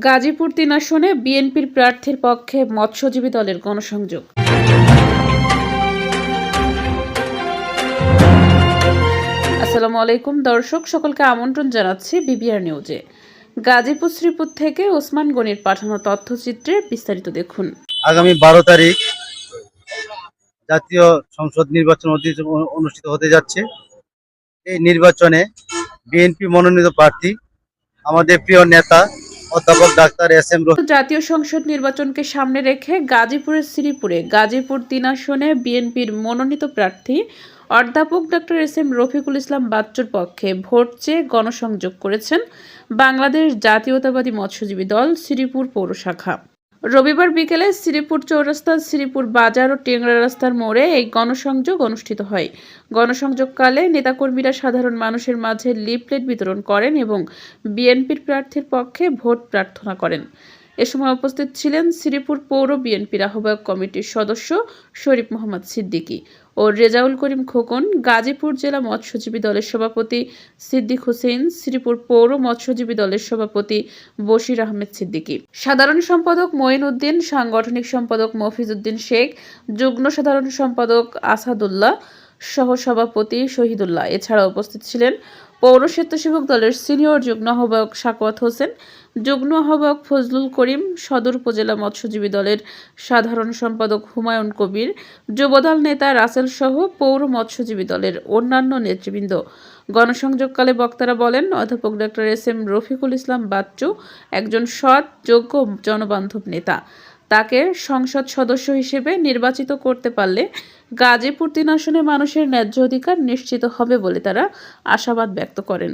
গাজীপুর ৩ আসনে বিএনপির প্রার্থীর পক্ষে মৎস্যজীবী দলের গণসংযোগ। আসসালামু আলাইকুম দর্শক, সকলকে আমন্ত্রণ জানাচ্ছি বিবিআর নিউজে। গাজীপুর শ্রীপুর থেকে ওসমান গনির পাঠানো তথ্যচিত্রে বিস্তারিত দেখুন। আগামী 12 তারিখ জাতীয় সংসদ নির্বাচন অনুষ্ঠিত হতে যাচ্ছে। এই নির্বাচনে বিএনপি মনোনীত প্রার্থী আমাদের প্রিয় নেতা অধ্যাপক ডাক্তার এস.এম. জাতীয় সংসদ নির্বাচনকে সামনে রেখে গাজীপুরের শ্রীপুরে গাজীপুর ৩ আসনে বিএনপির মনোনীত প্রার্থী অধ্যাপক ডাক্তার এস.এম. রফিকুল ইসলাম বাচ্চুর পক্ষে ভোট চেয়ে গণসংযোগ করেছেন বাংলাদেশ জাতীয়তাবাদী মৎস্যজীবী দল শ্রীপুর পৌর শাখা। রবিবার বিকেলে শ্রীপুর চৌরাস্তা, শ্রীপুর বাজার ও টেংরা রাস্তার মোড়ে এই গণসংযোগ অনুষ্ঠিত হয়। গণসংযোগকালে নেতাকর্মীরা সাধারণ মানুষের মাঝে লিফলেট বিতরণ করেন এবং বিএনপির প্রার্থীর পক্ষে ভোট প্রার্থনা করেন। এ সময় উপস্থিত ছিলেন শ্রীপুর পৌর বিএনপির আহ্বায়ক কমিটির সদস্য শরীফ মোহাম্মদ সিদ্দিকী ও রেজাউল করিম খোকন, গাজীপুর জেলা মৎস্যজীবী দলের সভাপতি সিদ্দিক হোসেন, শ্রীপুর পৌর মৎস্যজীবী দলের সভাপতি বশির আহমেদ সিদ্দিকী, সাধারণ সম্পাদক মঈন উদ্দিন, সাংগঠনিক সম্পাদক মফিজ উদ্দিন শেখ, যুগ্ম সাধারণ সম্পাদক আসাদুল্লাহ, সহসভাপতি শহীদুল্লাহ। এছাড়া উপস্থিত ছিলেন পৌর স্বেচ্ছাসেবক দলের সিনিয়র যুগ্ম আহ্বায়ক সাকওয়াত হোসেন, যুগ্ম আহ্বায়ক ফজলুল করিম, সদর উপজেলা মৎস্যজীবী দলের সাধারণ সম্পাদক হুমায়ুন কবির, যুবদল নেতা রাসেল সহ পৌর মৎস্যজীবী দলের অন্যান্য নেতৃবৃন্দ। গণসংযোগকালে বক্তারা বলেন, অধ্যাপক ডক্টর এস.এম. রফিকুল ইসলাম বাচ্চু একজন সৎ, যোগ্য, জনবান্ধব নেতা। তাকে সংসদ সদস্য হিসেবে নির্বাচিত করতে পারলে গাজীপুর ৩ আসনে মানুষের ন্যায্য অধিকার নিশ্চিত হবে বলে তারা আশাবাদ ব্যক্ত করেন।